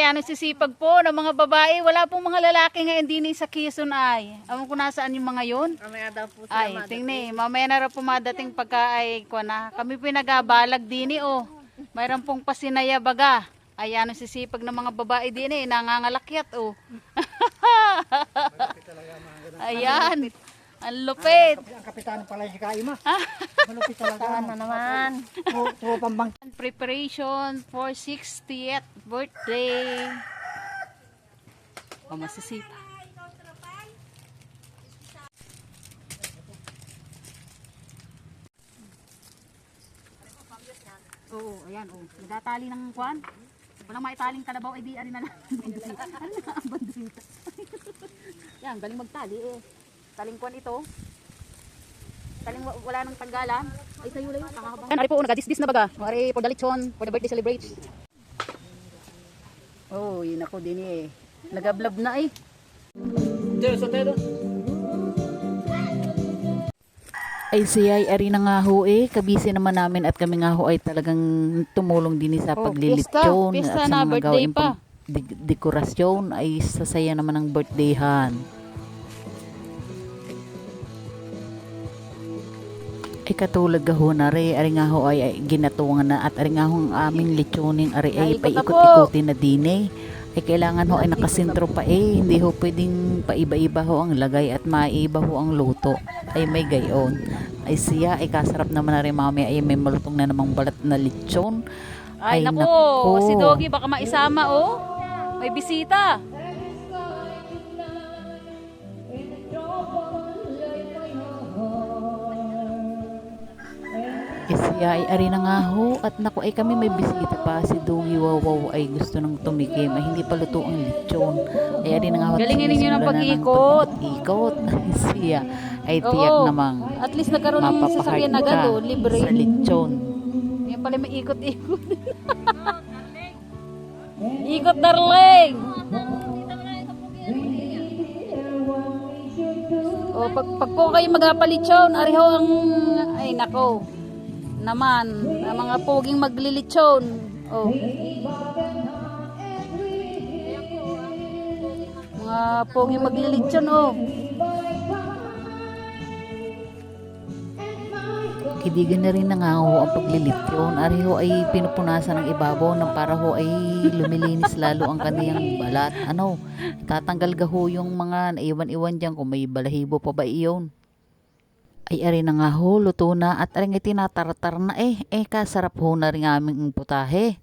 ano sisipag po ng mga babae. Wala pong mga lalaki ngayon din sa Quezon ay. Alam ko nasaan yung mga yun. Mamaya daw po sila Ay, tingni, mamaya na raw pumadating pagka ay ko na. Kami pinagabalag din oh. Mayroon pong pasinaya baga. Ay, ano sisipag ng mga babae din nangangalakyat oh. Ayan. Ang lupit. Ang kapitan pala si Kaima. Malupit talaga. Saan na naman? Pambang. Preparation for 60th birthday. O, masisipa. Oo, ayan, oh. Nagatali ng kwan. Walang maitaling kalabaw, ay di ari na lang. Bandusita. Ano na ang bandusita? Yan, galing magtali eh. Taling kwan ito. Taling wala nang tanggalan. Ay sayo lang yung kakabang. Yan, ari po, nagadisdis na baga. Ari for the lechon, for the birthday celebration. Oh, yun ako din eh. Nagablab na eh. Ay siya ay ari na nga ho eh. Kabisi naman namin at kami nga ho ay talagang tumulong din sa paglilitsyon. Pista At na, sa mga birthday gawain pa. Dekorasyon ay sasaya naman ng birthdayhan. Ay katulad ho na rin, ari nga ho ay ginatungan na at ari nga ho ang aming lechoning ari ay paikot-ikutin na din eh. Ay kailangan ho ay nakasentro pa eh, hindi ho pwedeng paiba-iba ho ang lagay at maiba ho ang luto. Ay may gayon. Ay siya ay kasarap naman na rin mamaya ay may malutong na namang balat na lechon. Ay naku, si Doggy baka maisama oh. May bisita. Siya ay ari na nga ho at naku ay kami may bisita pa si Doggy Wawaw ay gusto nang tumikim ay hindi pa luto ang lechon ay ari na nga ho galingin ninyo ng pag-iikot siya ay tiyak namang At least nagkaroon ng sasakyan na gado, libre. sa lechon. Yan pala may ikot-ikot. Ikot darling! O, pag po kayo magapalitsyon, ariho ang, ay nako, naman, ang mga poging maglilitsyon. O. Mga poging maglilitsyon, o. Kidigan na rin na nga ho ang paglilitsyon. Ari ho ay pinupunasan ng ibabaw ng para ho ay lumilinis lalo ang kaniyang balat. Ano, tatanggal ga ho yung mga naiwan-iwan dyan kung may balahibo pa ba iyon. Ay ari na nga ho, luto na at ari nga tinataratar na eh. Kasarap ho na rin aming putahe.